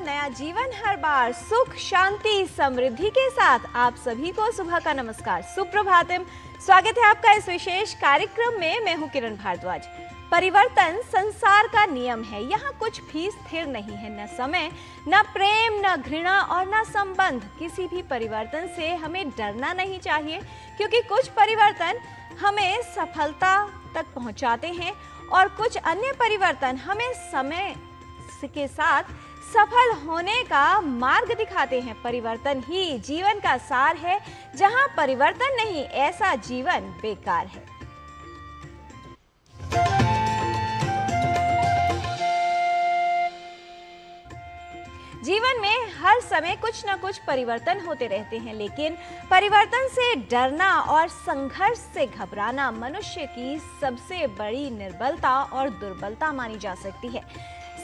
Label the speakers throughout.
Speaker 1: नया जीवन हर बार सुख शांति समृद्धि के साथ आप सभी को सुबह का नमस्कार, सुप्रभातम। स्वागत है आपका इस विशेष कार्यक्रम में। मैं हूं किरण भारद्वाज। परिवर्तन संसार का नियम है, यहाँ कुछ भी स्थिर नहीं है, न समय, न प्रेम, न घृणा और न संबंध। किसी भी परिवर्तन से हमें डरना नहीं चाहिए, क्योंकि कुछ परिवर्तन हमें सफलता तक पहुंचाते हैं और कुछ अन्य परिवर्तन हमें समय के साथ सफल होने का मार्ग दिखाते हैं। परिवर्तन ही जीवन का सार है, जहां परिवर्तन नहीं, ऐसा जीवन बेकार है। जीवन में हर समय कुछ न कुछ परिवर्तन होते रहते हैं, लेकिन परिवर्तन से डरना और संघर्ष से घबराना मनुष्य की सबसे बड़ी निर्बलता और दुर्बलता मानी जा सकती है।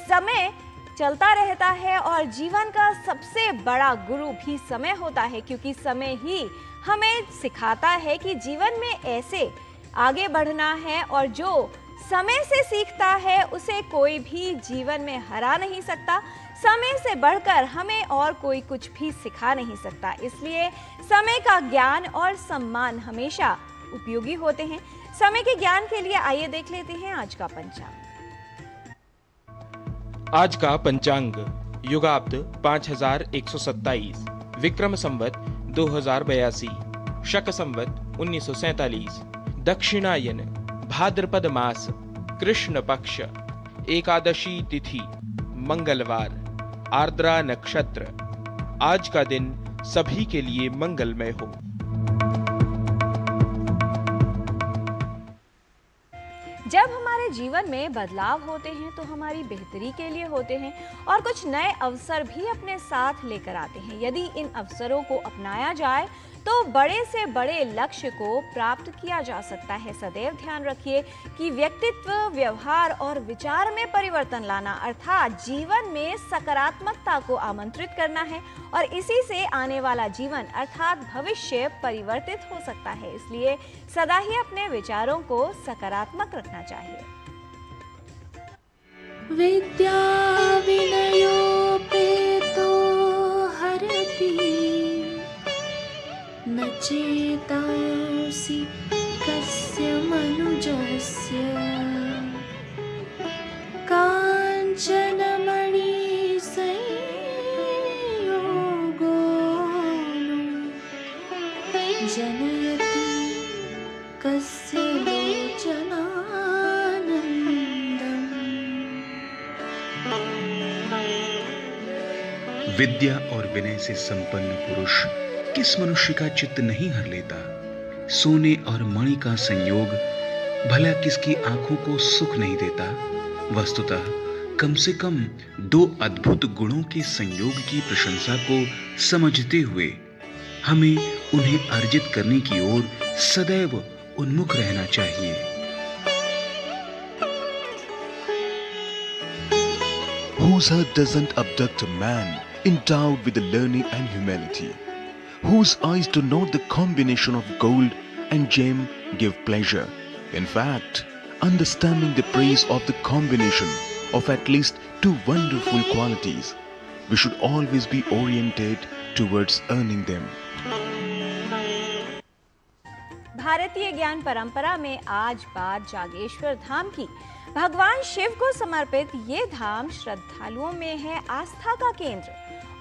Speaker 1: समय चलता रहता है और जीवन का सबसे बड़ा गुरु भी समय होता है, क्योंकि समय ही हमें सिखाता है कि जीवन में ऐसे आगे बढ़ना है, और जो समय से सीखता है उसे कोई भी जीवन में हरा नहीं सकता। समय से बढ़कर हमें और कोई कुछ भी सिखा नहीं सकता। इसलिए समय का ज्ञान और सम्मान हमेशा उपयोगी होते हैं। समय के ज्ञान के लिए आइए देख लेते हैं आज का पंचांग।
Speaker 2: आज का पंचांग युगाब्द 5127, विक्रम संवत 2082, शक संवत 1947, दक्षिणायन भाद्रपद मास, कृष्ण पक्ष, एकादशी तिथि, मंगलवार, आर्द्रा नक्षत्र। आज का दिन सभी के लिए मंगलमय हो।
Speaker 1: जब हमारे जीवन में बदलाव होते हैं तो हमारी बेहतरी के लिए होते हैं, और कुछ नए अवसर भी अपने साथ लेकर आते हैं। यदि इन अवसरों को अपनाया जाए तो बड़े से बड़े लक्ष्य को प्राप्त किया जा सकता है। सदैव ध्यान रखिए कि व्यक्तित्व, व्यवहार और विचार में परिवर्तन लाना, अर्थात जीवन में सकारात्मकता को आमंत्रित करना है, और इसी से आने वाला जीवन अर्थात भविष्य परिवर्तित हो सकता है। इसलिए सदा ही अपने विचारों को सकारात्मक रखना चाहिए।
Speaker 3: विद्या विनयोपेतो हरति न चेतांसि कस्य मनुजस्य काञ्चन मणि संयोगो जनयति कस्य लोचनानन्दम्।
Speaker 4: विद्या और विनय से संपन्न पुरुष किस मनुष्य का चित्त नहीं हर लेता। सोने और मणि का संयोग भला किसकी आंखों को सुख नहीं देता। वस्तुतः कम से कम दो अद्भुत गुणों के संयोग की प्रशंसा को समझते हुए हमें उन्हें अर्जित करने की ओर सदैव उन्मुख रहना चाहिए।
Speaker 5: Whose heart doesn't abduct a man endowed with the learning and humility, whose eyes do not the combination of gold and gem give pleasure. In fact, understanding the praise of the combination of at least two wonderful qualities, we should always be oriented towards earning them.
Speaker 1: भारतीय ज्ञान परंपरा में आज बात जागेश्वर धाम की। भगवान शिव को समर्पित ये धाम श्रद्धालुओं में है आस्था का केंद्र।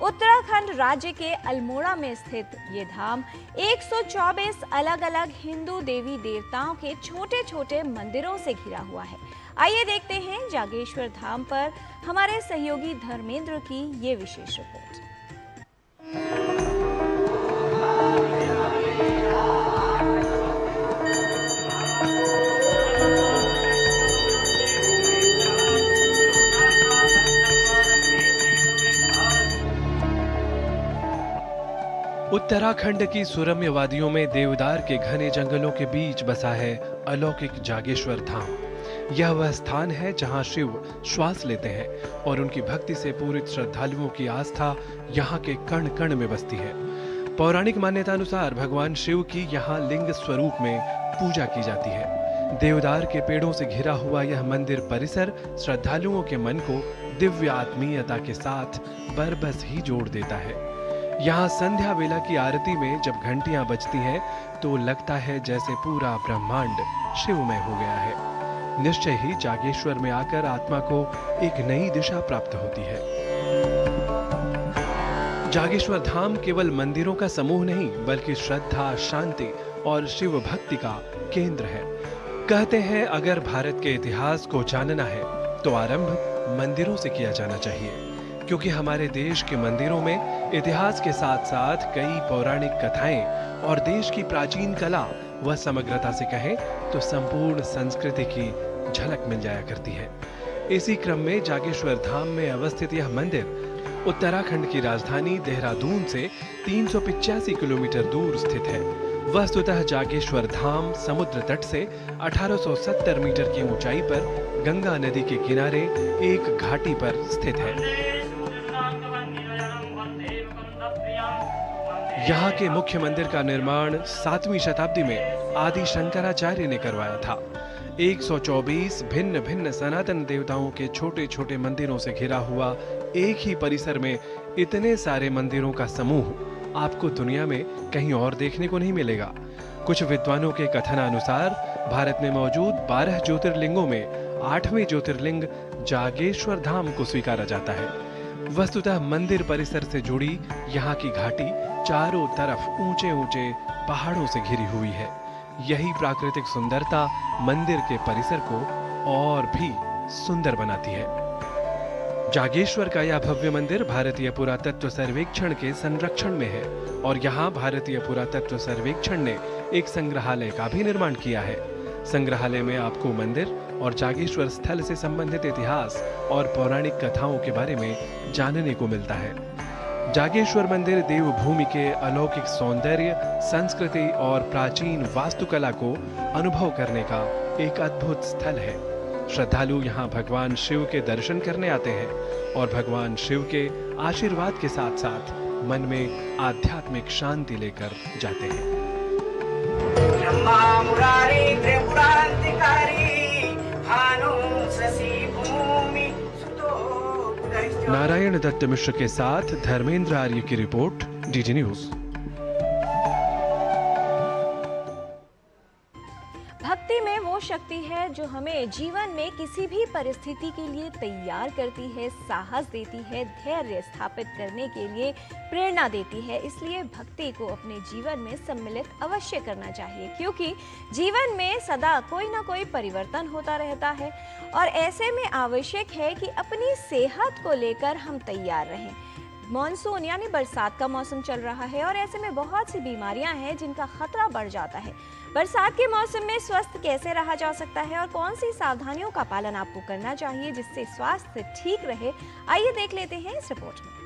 Speaker 1: उत्तराखंड राज्य के अल्मोड़ा में स्थित ये धाम 124 अलग अलग हिंदू देवी देवताओं के छोटे छोटे मंदिरों से घिरा हुआ है। आइए देखते हैं जागेश्वर धाम पर हमारे सहयोगी धर्मेंद्र की ये विशेष रिपोर्ट।
Speaker 6: उत्तराखंड की सुरम्य वादियों में देवदार के घने जंगलों के बीच बसा है अलौकिक जागेश्वर धाम। यह वह स्थान है जहां शिव श्वास लेते हैं, और उनकी भक्ति से पूरित श्रद्धालुओं की आस्था यहाँ के कण कण में बसती है। पौराणिक मान्यता अनुसार भगवान शिव की यहाँ लिंग स्वरूप में पूजा की जाती है। देवदार के पेड़ों से घिरा हुआ यह मंदिर परिसर श्रद्धालुओं के मन को दिव्य आत्मीयता के साथ बरबस ही जोड़ देता है। यहाँ संध्या वेला की आरती में जब घंटियां बजती हैं तो लगता है जैसे पूरा ब्रह्मांड शिवमय हो गया है। निश्चय ही जागेश्वर में आकर आत्मा को एक नई दिशा प्राप्त होती है। जागेश्वर धाम केवल मंदिरों का समूह नहीं बल्कि श्रद्धा, शांति और शिव भक्ति का केंद्र है। कहते हैं अगर भारत के इतिहास को जानना है तो आरंभ मंदिरों से किया जाना चाहिए, क्योंकि हमारे देश के मंदिरों में इतिहास के साथ साथ कई पौराणिक कथाएं और देश की प्राचीन कला व समग्रता से कहें तो संपूर्ण संस्कृति की झलक मिल जाया करती है। इसी क्रम में जागेश्वर धाम में अवस्थित यह मंदिर उत्तराखंड की राजधानी देहरादून से 385 किलोमीटर दूर स्थित है। वस्तुतः जागेश्वर धाम समुद्र तट से 1870 मीटर की ऊंचाई पर गंगा नदी के किनारे एक घाटी पर स्थित है। यहाँ के मुख्य मंदिर का निर्माण 7वीं शताब्दी में आदि शंकराचार्य ने करवाया था। 124 भिन्न भिन्न सनातन देवताओं के छोटे छोटे मंदिरों से घिरा हुआ एक ही परिसर में इतने सारे मंदिरों का समूह आपको दुनिया में कहीं और देखने को नहीं मिलेगा। कुछ विद्वानों के कथनानुसार भारत में मौजूद 12 ज्योतिर्लिंगों में 8वें ज्योतिर्लिंग जागेश्वर धाम को स्वीकारा जाता है। वस्तुतः मंदिर परिसर से जुड़ी यहाँ की घाटी चारों तरफ ऊंचे ऊंचे पहाड़ों से घिरी हुई है। यही प्राकृतिक सुंदरता मंदिर के परिसर को और भी सुंदर बनाती है। जागेश्वर का यह भव्य मंदिर भारतीय पुरातत्व सर्वेक्षण के संरक्षण में है और यहाँ भारतीय पुरातत्व सर्वेक्षण ने एक संग्रहालय का भी निर्माण किया है। संग्रहालय में आपको मंदिर और जागेश्वर स्थल से संबंधित इतिहास और पौराणिक कथाओं के बारे में जानने को मिलता है। जागेश्वर मंदिर देवभूमि के अलौकिक सौंदर्य, संस्कृति और प्राचीन वास्तुकला को अनुभव करने का एक अद्भुत स्थल है। श्रद्धालु यहाँ भगवान शिव के दर्शन करने आते हैं और भगवान शिव के आशीर्वाद के साथ साथ मन में आध्यात्मिक शांति लेकर जाते हैं। नारायण दत्त मिश्र के साथ धर्मेंद्र आर्य की रिपोर्ट, डीडी न्यूज।
Speaker 1: भक्ति में वो शक्ति है जो हमें जीवन में किसी भी परिस्थिति के लिए तैयार करती है, साहस देती है, धैर्य स्थापित करने के लिए प्रेरणा देती है। इसलिए भक्ति को अपने जीवन में सम्मिलित अवश्य करना चाहिए, क्योंकि जीवन में सदा कोई ना कोई परिवर्तन होता रहता है और ऐसे में आवश्यक है कि अपनी सेहत को लेकर हम तैयार रहें। मॉनसून यानी बरसात का मौसम चल रहा है और ऐसे में बहुत सी बीमारियां हैं जिनका खतरा बढ़ जाता है। बरसात के मौसम में स्वस्थ कैसे रहा जा सकता है और कौन सी सावधानियों का पालन आपको करना चाहिए जिससे स्वास्थ्य ठीक रहे, आइए देख लेते हैं इस रिपोर्ट में।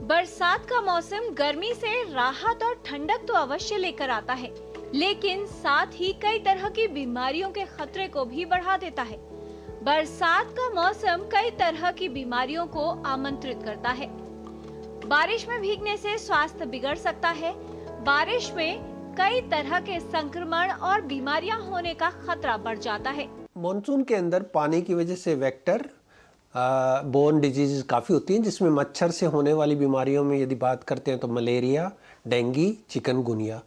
Speaker 1: बरसात का मौसम गर्मी से राहत और ठंडक तो अवश्य लेकर आता है, लेकिन साथ ही कई तरह की बीमारियों के खतरे को भी बढ़ा देता है। बरसात का मौसम कई तरह की बीमारियों को आमंत्रित करता है। बारिश में भीगने से स्वास्थ्य बिगड़ सकता है। बारिश में कई तरह के संक्रमण और बीमारियां होने का खतरा बढ़ जाता है।
Speaker 7: मॉनसून के अंदर पानी की वजह से वेक्टर बोर्न डिजीज काफ़ी होती हैं, जिसमें मच्छर से होने वाली बीमारियों में यदि बात करते हैं तो मलेरिया, डेंगू, चिकनगुनिया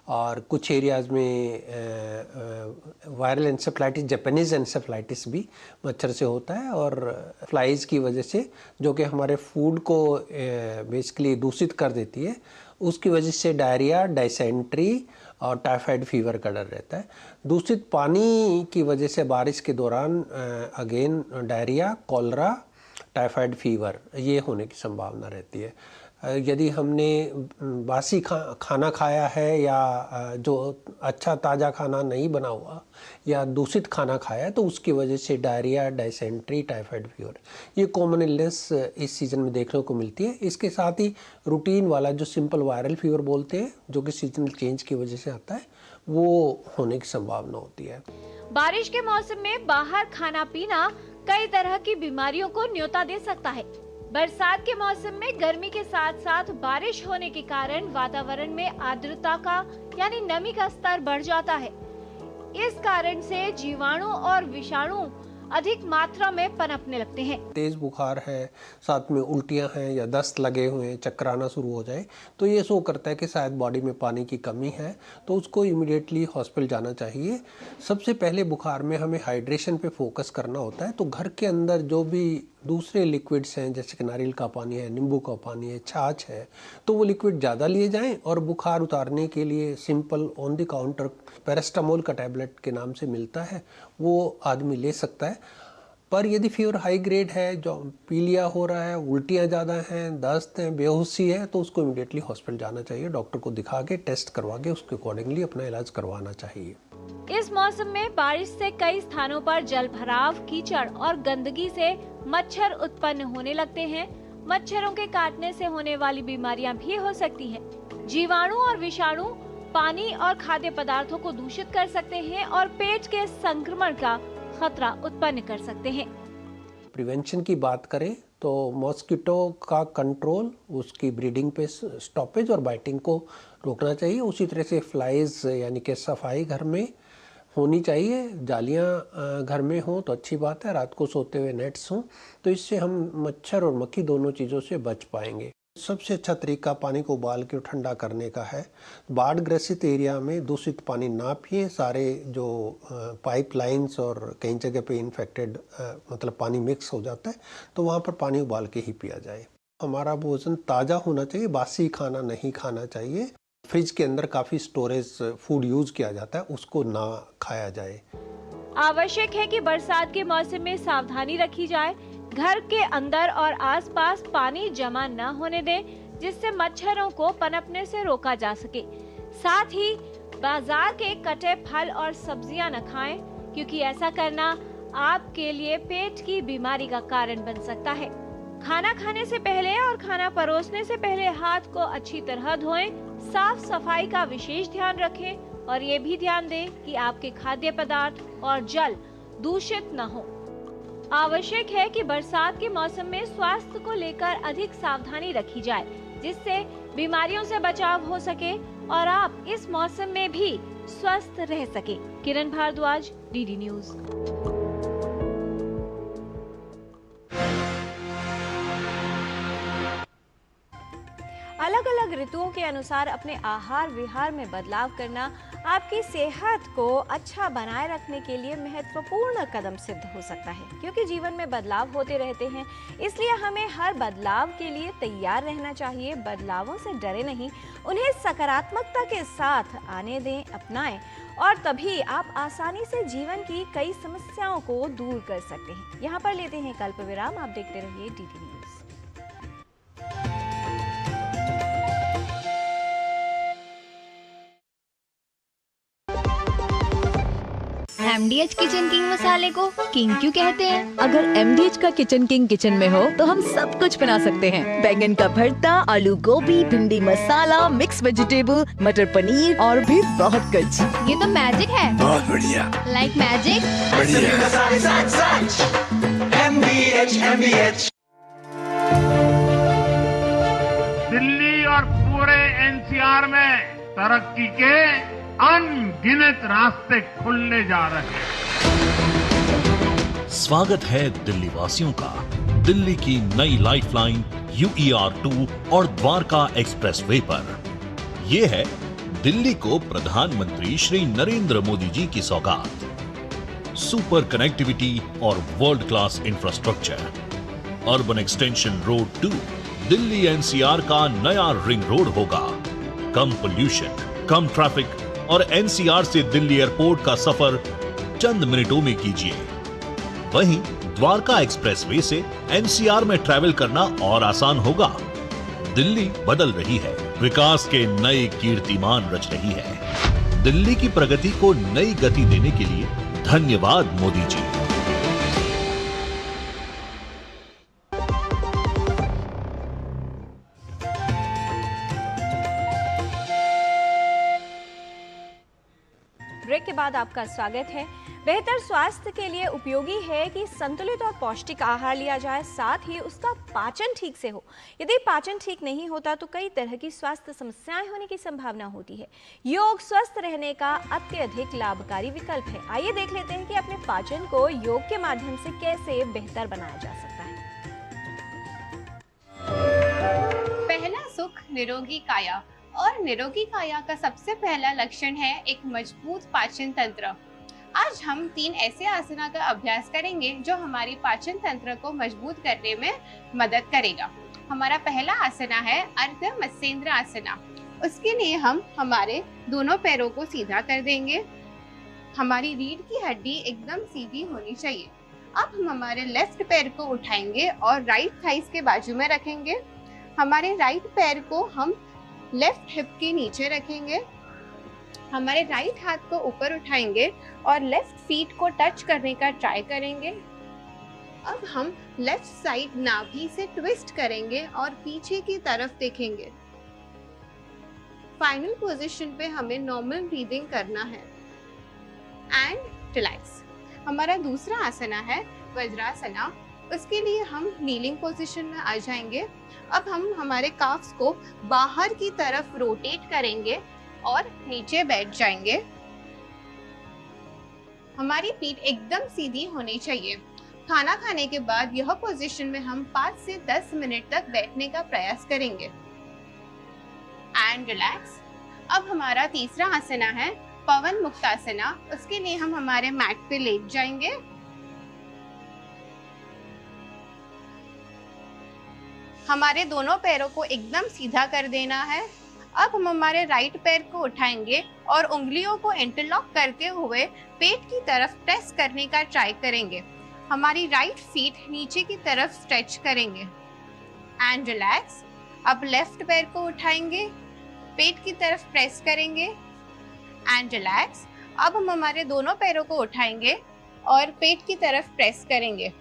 Speaker 7: और कुछ एरियाज़ में वायरल एंसेफ्लाइटिस, जापानीज एंसेफ्लाइटिस भी मच्छर से होता है और फ्लाइज की वजह से, जो कि हमारे फूड को बेसिकली दूषित कर देती है, उसकी वजह से डायरिया, डायसेंट्री और टाइफाइड फीवर का डर रहता है। दूषित पानी की वजह से बारिश के दौरान again diarrhoea, cholera, typhoid fever ये होने की संभावना रहती है। यदि हमने बासी खाना खाया है या जो अच्छा ताज़ा खाना नहीं बना हुआ या दूषित खाना खाया है तो उसकी वजह से डायरिया, डायसेंट्री, टाइफाइड फीवर ये कॉमन इलनेस इस सीज़न में देखने को मिलती है। इसके साथ ही रूटीन वाला जो सिंपल वायरल फीवर बोलते हैं, जो कि सीजनल चेंज की वजह से आता है, वो होने की संभावना होती है।
Speaker 1: बारिश के मौसम में बाहर खाना पीना कई तरह की बीमारियों को न्योता दे सकता है। बरसात के मौसम में गर्मी के साथ साथ बारिश होने के कारण वातावरण में आर्द्रता का यानी नमी का स्तर बढ़ जाता है। इस कारण से जीवाणु और विषाणु अधिक मात्रा में पनपने लगते हैं।
Speaker 7: तेज बुखार है, साथ में उल्टियां हैं या दस्त लगे हुए हैं, चक्कर आना शुरू हो जाए तो ये शो करता है कि शायद बॉडी में पानी की कमी है, तो उसको इमीडिएटली हॉस्पिटल जाना चाहिए। सबसे पहले बुखार में हमें हाइड्रेशन पे फोकस करना होता है, तो घर के अंदर जो भी दूसरे लिक्विड्स हैं जैसे कि नारियल का पानी है, नींबू का पानी है, छाछ है, तो वो लिक्विड ज़्यादा लिए जाएं और बुखार उतारने के लिए simple on the counter paracetamol का टैबलेट के नाम से मिलता है, वो आदमी ले सकता है। पर यदि फीवर हाई ग्रेड है, जो पीलिया हो रहा है, उल्टियाँ ज़्यादा हैं, दस्त हैं, बेहोशी है, तो उसको इमीडिएटली हॉस्पिटल जाना चाहिए, डॉक्टर को दिखा के टेस्ट करवा के उसके अकॉर्डिंगली अपना इलाज करवाना चाहिए।
Speaker 1: इस मौसम में बारिश से कई स्थानों पर जल भराव, कीचड़ और गंदगी से मच्छर उत्पन्न होने लगते हैं। मच्छरों के काटने से होने वाली बीमारियां भी हो सकती हैं। जीवाणु और विषाणु पानी और खाद्य पदार्थों को दूषित कर सकते हैं और पेट के संक्रमण का खतरा उत्पन्न कर सकते हैं।
Speaker 7: प्रिवेंशन की बात करें तो मॉस्किटो का कंट्रोल, उसकी ब्रीडिंग पे स्टॉपेज और बाइटिंग को रोकना चाहिए। उसी तरह से फ्लाइज यानी कि सफाई घर में होनी चाहिए। जालियां घर में हों तो अच्छी बात है, रात को सोते हुए नेट्स हों, तो इससे हम मच्छर और मक्खी दोनों चीज़ों से बच पाएंगे। सबसे अच्छा तरीका पानी को उबाल के ठंडा करने का है। बाढ़ ग्रसित एरिया में दूषित पानी ना पिए। सारे जो पाइप लाइन्स और कई जगह पे इन्फेक्टेड मतलब पानी मिक्स हो जाता है, तो वहाँ पर पानी उबाल के ही पिया जाए। हमारा भोजन ताज़ा होना चाहिए, बासी खाना नहीं खाना चाहिए। फ्रिज के अंदर काफ़ी स्टोरेज फूड यूज किया जाता है, उसको ना खाया जाए।
Speaker 1: आवश्यक है कि बरसात के मौसम में सावधानी रखी जाए। घर के अंदर और आसपास पानी जमा न होने दें, जिससे मच्छरों को पनपने से रोका जा सके। साथ ही बाजार के कटे फल और सब्जियां न खाएं, क्योंकि ऐसा करना आपके लिए पेट की बीमारी का कारण बन सकता है। खाना खाने से पहले और खाना परोसने से पहले हाथ को अच्छी तरह धोएं। साफ सफाई का विशेष ध्यान रखें और ये भी ध्यान दें कि आपके खाद्य पदार्थ और जल दूषित न हो। आवश्यक है कि बरसात के मौसम में स्वास्थ्य को लेकर अधिक सावधानी रखी जाए, जिससे बीमारियों से बचाव हो सके और आप इस मौसम में भी स्वस्थ रह सके। किरण भारद्वाज, डीडी न्यूज। अलग अलग ऋतुओं के अनुसार अपने आहार विहार में बदलाव करना आपकी सेहत को अच्छा बनाए रखने के लिए महत्वपूर्ण कदम सिद्ध हो सकता है, क्योंकि जीवन में बदलाव होते रहते हैं। इसलिए हमें हर बदलाव के लिए तैयार रहना चाहिए। बदलावों से डरे नहीं, उन्हें सकारात्मकता के साथ आने दें, अपनाएं और तभी आप आसानी से जीवन की कई समस्याओं को दूर कर सकते हैं। यहाँ पर लेते हैं कल्प विराम। आप देखते रहिए DD news.
Speaker 8: MDH kitchen king मसाले को किंग क्यों कहते हैं?
Speaker 9: अगर MDH का किचन किंग किचन में हो तो हम सब कुछ बना सकते हैं। बैंगन का भरता, आलू गोभी, भिंडी मसाला, मिक्स वेजिटेबल, मटर पनीर और भी बहुत कुछ।
Speaker 8: ये तो मैजिक है।
Speaker 10: बहुत बढ़िया।
Speaker 8: Like magic.
Speaker 10: MDH।
Speaker 11: दिल्ली और पूरे NCR में तरक्की के अनगिनत रास्ते खुलने जा रहे हैं।
Speaker 12: स्वागत है दिल्ली वासियों का दिल्ली की नई लाइफलाइन UER2 और द्वारका एक्सप्रेसवे पर। ये है दिल्ली को प्रधानमंत्री श्री नरेंद्र मोदी जी की सौगात। सुपर कनेक्टिविटी और world class infrastructure. Urban extension road 2 Delhi NCR का नया रिंग रोड होगा। कम पोल्यूशन, कम ट्रैफिक और NCR से दिल्ली एयरपोर्ट का सफर चंद मिनटों में कीजिए। वहीं द्वारका एक्सप्रेसवे से NCR में ट्रैवल करना और आसान होगा। दिल्ली बदल रही है, विकास के नए कीर्तिमान रच रही है। दिल्ली की प्रगति को नई गति देने के लिए धन्यवाद मोदी जी।
Speaker 1: ब्रेक के बाद आपका स्वागत है। बेहतर स्वास्थ्य के लिए उपयोगी है कि संतुलित और पौष्टिक आहार लिया जाए, साथ ही उसका पाचन ठीक से हो। यदि पाचन ठीक नहीं होता तो कई तरह की स्वास्थ्य समस्याएं होने की संभावना होती है। योग स्वस्थ रहने का अत्यधिक लाभकारी विकल्प है। आइए देख लेते हैं कि अपने पाचन को योग के माध्यम से कैसे बेहतर बनाया जा सकता है।
Speaker 10: पहला सुख निरोगी काया, और निरोगी काया का सबसे पहला लक्षण है एक मजबूत पाचन तंत्र। आज हम 3 ऐसे आसना का अभ्यास करेंगे जो हमारी पाचन तंत्र को मजबूत करने में मदद करेगा। हमारा पहला आसना है अर्ध मत्स्येंद्र आसना। उसके लिए हम हमारे दोनों पैरों को सीधा कर देंगे। हमारी रीढ़ की हड्डी एकदम सीधी होनी चाहिए। अब हम हमारे लेफ्ट पैर को उठाएंगे और राइट थाइस के बाजू में रखेंगे। हमारे राइट पैर को हम लेफ्ट हिप के नीचे रखेंगे। हमारे राइट हाथ को ऊपर उठाएंगे और लेफ्ट फीट को टच करने का ट्राई करेंगे। अब हम लेफ्ट साइड नाभि से ट्विस्ट करेंगे और पीछे की तरफ देखेंगे। फाइनल पोजीशन पे हमें नॉर्मल ब्रीदिंग करना है एंड रिलैक्स। हमारा दूसरा आसना है वज्रासना। उसके लिए हम नीलिंग पोजीशन में आ जाएंगे। अब हम हमारे काफ्स को बाहर की तरफ रोटेट करेंगे और नीचे बैठ जाएंगे। हमारी पीठ एकदम सीधी होनी चाहिए। खाना खाने के बाद यह पोजीशन में हम 5 से 10 मिनट तक बैठने का प्रयास करेंगे एंड रिलैक्स। अब हमारा तीसरा आसना है पवन मुक्तासना। उसके लिए हम हमारे मैट पे लेट जाएंगे। हमारे दोनों पैरों को एकदम सीधा कर देना है। अब हम हमारे राइट पैर को उठाएंगे और उंगलियों को इंटरलॉक करते हुए पेट की तरफ प्रेस करने का ट्राई करेंगे। हमारी राइट फीट नीचे की तरफ स्ट्रेच करेंगे एंड रिलैक्स। अब लेफ्ट पैर को उठाएंगे, पेट की तरफ प्रेस करेंगे एंड रिलैक्स। अब हम हमारे दोनों पैरों को उठाएंगे और पेट की तरफ प्रेस करेंगे।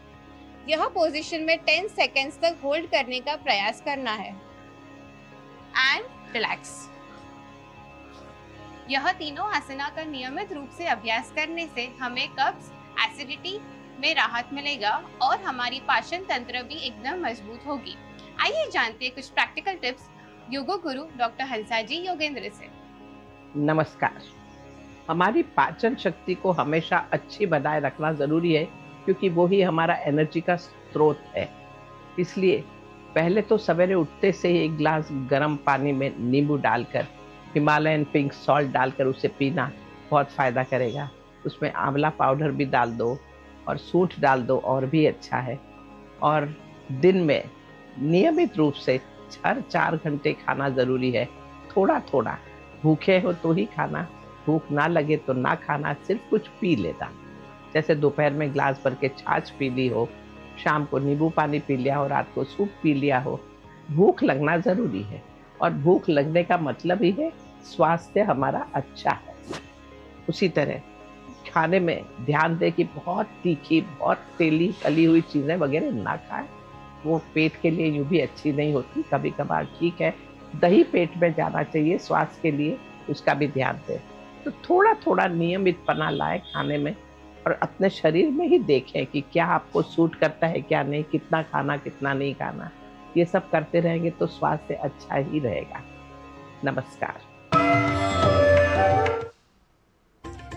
Speaker 10: यह पोजीशन में 10 सेकेंड्स तक होल्ड करने का प्रयास करना है एंड रिलैक्स। यह तीनों आसना का नियमित रूप से अभ्यास करने से हमें कब्ज, एसिडिटी में राहत मिलेगा और हमारी पाचन तंत्र भी एकदम मजबूत होगी। आइए जानते हैं कुछ प्रैक्टिकल टिप्स योगा गुरु डॉक्टर हंसा जी योगेंद्र से।
Speaker 13: नमस्कार। हमारी पाचन शक्ति को हमेशा अच्छी बनाए रखना जरूरी है, क्योंकि वो ही हमारा एनर्जी का स्रोत है। इसलिए पहले तो सवेरे उठते से ही एक गिलास गर्म पानी में नींबू डालकर, हिमालयन पिंक सॉल्ट डालकर उसे पीना बहुत फ़ायदा करेगा। उसमें आंवला पाउडर भी डाल दो और सूंठ डाल दो और भी अच्छा है। और दिन में नियमित रूप से 4 घंटे खाना ज़रूरी है। थोड़ा थोड़ा, भूखे हो तो ही खाना, भूख ना लगे तो ना खाना, सिर्फ कुछ पी लेना। जैसे दोपहर में गिलास भर के छाछ पी ली हो, शाम को नींबू पानी पी लिया हो, रात को सूप पी लिया हो। भूख लगना ज़रूरी है और भूख लगने का मतलब ही है स्वास्थ्य हमारा अच्छा है। उसी तरह खाने में ध्यान दें कि बहुत तीखी, बहुत तेली तली हुई चीज़ें वगैरह ना खाएं। वो पेट के लिए यूँ भी अच्छी नहीं होती। कभी कभार ठीक है, दही पेट में जाना चाहिए स्वास्थ्य के लिए, उसका भी ध्यान दें। तो थोड़ा थोड़ा नियमितपना लाए खाने में और अपने शरीर में ही देखें कि क्या आपको सूट करता है क्या नहीं, कितना खाना कितना नहीं खाना। ये सब करते रहेंगे तो स्वास्थ्य अच्छा ही रहेगा। नमस्कार।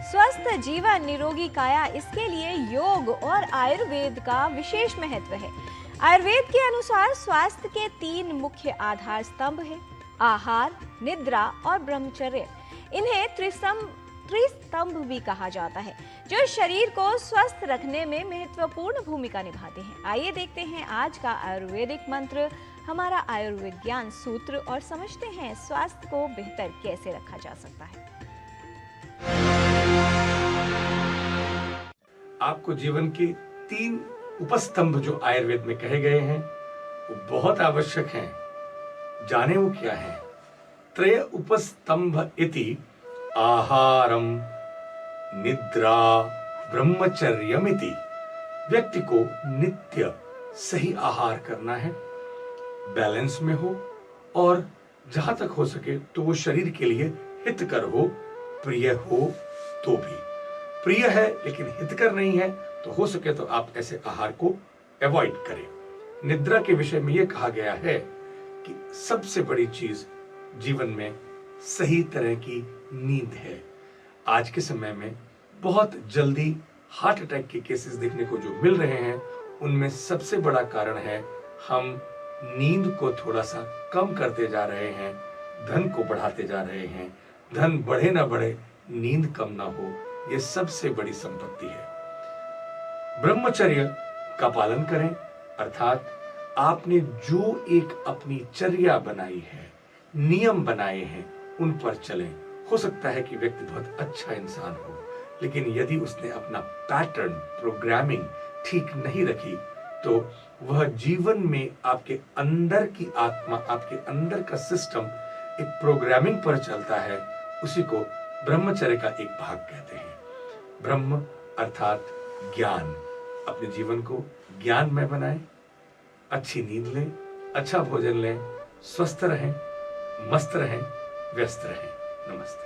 Speaker 1: स्वस्थ जीवन निरोगी काया, इसके लिए योग और आयुर्वेद का विशेष महत्व है। आयुर्वेद के अनुसार स्वास्थ्य के 3 मुख्य आधार स्तंभ हैं: आहार, निद्रा और ब्रह्मचर्य। इन्हें त्रिस्तंभ भी कहा जाता है, जो शरीर को स्वस्थ रखने में महत्वपूर्ण भूमिका निभाते हैं। आइए देखते हैं आज का आयुर्वेदिक मंत्र, हमारा आयुर्विज्ञान सूत्र, और समझते हैं स्वास्थ्य को बेहतर कैसे रखा जा सकता है।
Speaker 14: आपको जीवन के 3 उपस्तंभ जो आयुर्वेद में कहे गए हैं वो बहुत आवश्यक हैं। जाने वो क्या है? त्रय उपस्तंभ इति आहारम, निद्रा, ब्रह्मचर्यमिति। व्यक्ति को नित्य सही आहार करना है, बैलेंस में हो, और जहां तक हो सके तो वो शरीर के लिए हितकर हो, प्रिय हो तो भी। प्रिय है लेकिन हितकर नहीं है, तो हो सके तो आप ऐसे आहार को अवॉइड करें। निद्रा के विषय में यह कहा गया है कि सबसे बड़ी चीज जीवन में सही तरह की नींद है। आज के समय में बहुत जल्दी हार्ट अटैक के केसेस देखने को जो मिल रहे हैं, उनमें सबसे बड़ा कारण है हम नींद को थोड़ा सा कम करते जा रहे हैं, धन को बढ़ाते जा रहे हैं। धन बढ़े ना बढ़े, नींद कम ना हो, यह सबसे बड़ी संपत्ति है। ब्रह्मचर्य का पालन करें, अर्थात आपने जो एक अपनी चर्या बनाई है, नियम बनाए हैं, उन पर चलें। हो सकता है कि व्यक्ति बहुत अच्छा इंसान हो, लेकिन यदि उसने अपना पैटर्न, प्रोग्रामिंग ठीक नहीं रखी, तो वह जीवन में आपके अंदर की आत्मा, आपके अंदर का सिस्टम एक प्रोग्रामिंग पर चलता है। उसी को ब्रह्मचर्य का एक भाग कहते हैं। ब्रह्म अर्थात ज्ञान। अपने जीवन को ज्ञानमय बनाएं, अच्छी नींद लें, अच्छा भोजन लें, स्वस्थ रहें, मस्त रहें, व्यस्त रहें। नमस्ते।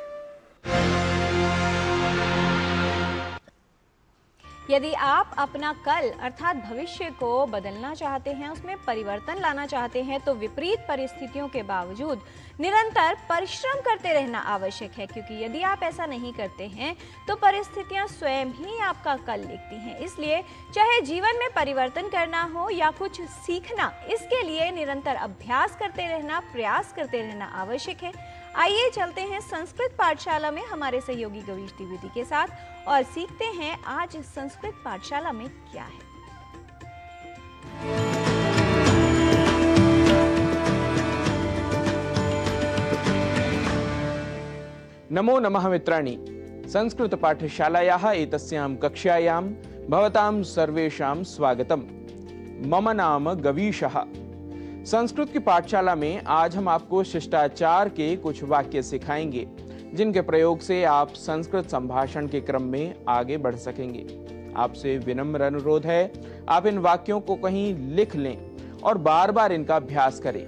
Speaker 1: यदि आप अपना कल अर्थात भविष्य को बदलना चाहते हैं, उसमें परिवर्तन लाना चाहते हैं, तो विपरीत परिस्थितियों के बावजूद निरंतर परिश्रम करते रहना आवश्यक है, क्योंकि यदि आप ऐसा नहीं करते हैं तो परिस्थितियां स्वयं ही आपका कल लिखती हैं। इसलिए चाहे जीवन में परिवर्तन करना हो या कुछ सीखना, इसके लिए निरंतर अभ्यास करते रहना, प्रयास करते रहना आवश्यक है। आइए चलते हैं संस्कृत पाठशाला में हमारे सहयोगी गवीश द्विवेदी के साथ और सीखते हैं आज संस्कृत पाठशाला में क्या है।
Speaker 2: नमो नमः मित्राणि। संस्कृत पाठशालायाः एतस्यां कक्षायां भवतां सर्वेषां स्वागतम्। मम नाम गवीशः। संस्कृत की पाठशाला में आज हम आपको शिष्टाचार के कुछ वाक्य सिखाएंगे, जिनके प्रयोग से आप संस्कृत संभाषण के क्रम में आगे बढ़ सकेंगे। आपसे विनम्र अनुरोध है, आप इन वाक्यों को कहीं लिख लें और बार बार इनका अभ्यास करें।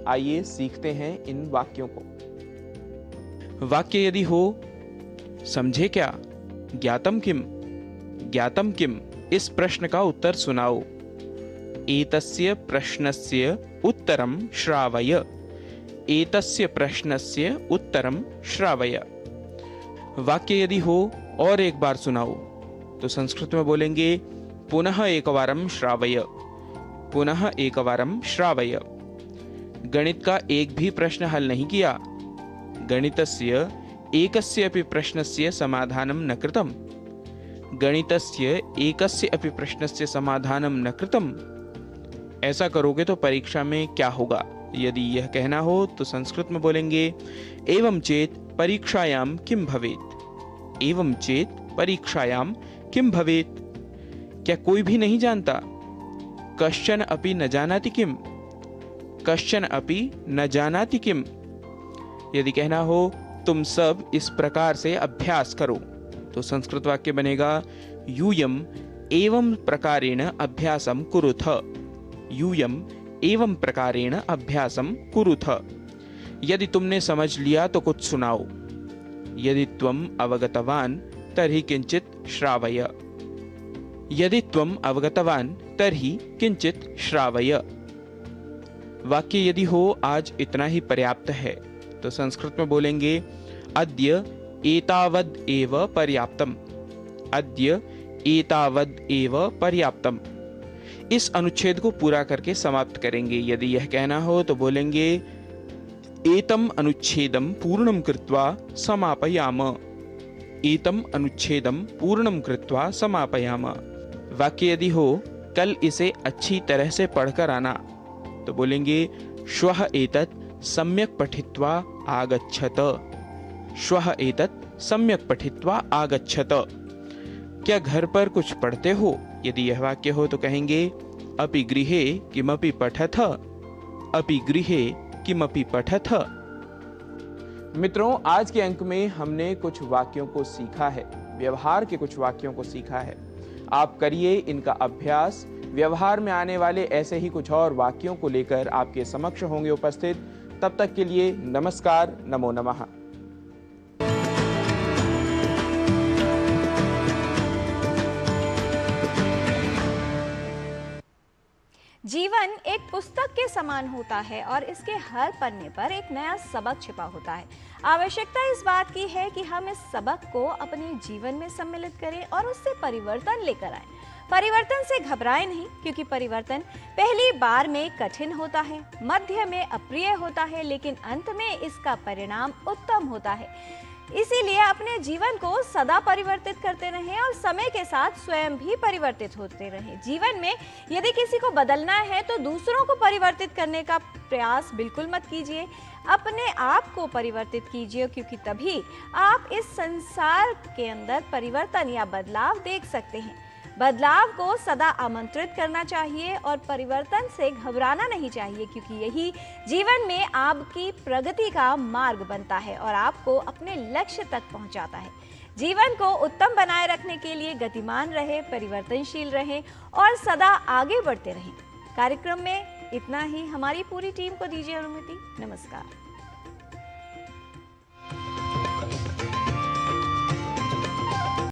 Speaker 2: आइए सीखते हैं इन वाक्यों को। वाक्य यदि हो, समझे क्या? ज्ञातम किम? ज्ञातम किम? इस प्रश्न का उत्तर सुनाओ। एतस्य प्रश्नस्य उत्तरं श्रावय। एतस्य प्रश्नस्य उत्तरं श्रावय। वाक्य यदि हो और एक बार सुनाओ, तो संस्कृत में बोलेंगे पुनः एकवारं श्रावय, पुनः एकवारं श्रावय। गणित का एक भी प्रश्न हल नहीं किया, गणितस्य एकस्य अपि प्रश्नस्य समाधानं न कृतम्, गणितस्य एकस्य अपि प्रश्नस्य समाधानं न कृतम्। ऐसा करोगे तो परीक्षा में क्या होगा? यदि यह कहना हो तो संस्कृत में बोलेंगे एवं चेत परीक्षायां किम भवेत्। एवं चेत परीक्षायां किम भवेत्? क्या कोई भी नहीं जानता? कश्चन अपि न जानाति किम? कश्चन अपि न जानाति किम? यदि कहना हो तुम सब इस प्रकार से अभ्यास करो, तो संस्कृत वाक्य बनेगा यूयम एवं प्रकारेण अभ्यासम कुरुथ। यूयम एवं प्रकारेण अभ्यासम कुरुथ। यदि तुमने समझ लिया तो कुछ सुनाओ। यदि त्वम अवगतवान तर्हि किंचित श्रावय। यदि त्वम अवगतवान तर्हि किंचित श्रावय। वाक्य यदि हो आज इतना ही पर्याप्त है, तो संस्कृत में बोलेंगे अद्य एतावद् एव पर्याप्तम्। अद्य एतावद् एव पर्याप्तम्। इस अनुच्छेद को पूरा करके समाप्त करेंगे। यदि यह कहना हो तो बोलेंगे एतम अनुच्छेदम पूर्णं कृत्वा समापयाम। एतम अनुच्छेदम पूर्णं कृत्वा समापयाम। वाक्य यदि हो कल इसे अच्छी तरह से पढ़कर आना, तो बोलेंगे श्वः एतत् सम्यक् पठित्वा आगच्छत। श्वः एतत् सम्यक् पठित्वा आगच्छत। क्या घर पर कुछ पढ़ते हो? यदि यह वाक्य हो तो कहेंगे अपि गृहे किमपि पठथ। अपि गृहे किमपि पठथ। मित्रों, आज के अंक में हमने कुछ वाक्यों को सीखा है, व्यवहार के कुछ वाक्यों को सीखा है। आप करिए इनका अभ्यास। व्यवहार में आने वाले ऐसे ही कुछ और वाक्यों को लेकर आपके समक्ष होंगे उपस्थित। तब तक के लिए नमस्कार, नमो नमः।
Speaker 1: जीवन एक पुस्तक के समान होता है और इसके हर पन्ने पर एक नया सबक छिपा होता है। आवश्यकता इस बात की है कि हम इस सबक को अपने जीवन में सम्मिलित करें और उससे परिवर्तन लेकर आए। परिवर्तन से घबराएं नहीं, क्योंकि परिवर्तन पहली बार में कठिन होता है, मध्य में अप्रिय होता है, लेकिन अंत में इसका परिणाम उत्तम होता है। इसीलिए अपने जीवन को सदा परिवर्तित करते रहें और समय के साथ स्वयं भी परिवर्तित होते रहें। जीवन में यदि किसी को बदलना है तो दूसरों को परिवर्तित करने का प्रयास बिल्कुल मत कीजिए। अपने आप को परिवर्तित कीजिए, क्योंकि तभी आप इस संसार के अंदर परिवर्तन या बदलाव देख सकते हैं। बदलाव को सदा आमंत्रित करना चाहिए और परिवर्तन से घबराना नहीं चाहिए, क्योंकि यही जीवन में आपकी प्रगति का मार्ग बनता है और आपको अपने लक्ष्य तक पहुंचाता है। जीवन को उत्तम बनाए रखने के लिए गतिमान रहे, परिवर्तनशील रहें और सदा आगे बढ़ते रहें। कार्यक्रम में इतना ही। हमारी पूरी टीम को दीजिए अनुमति। नमस्कार।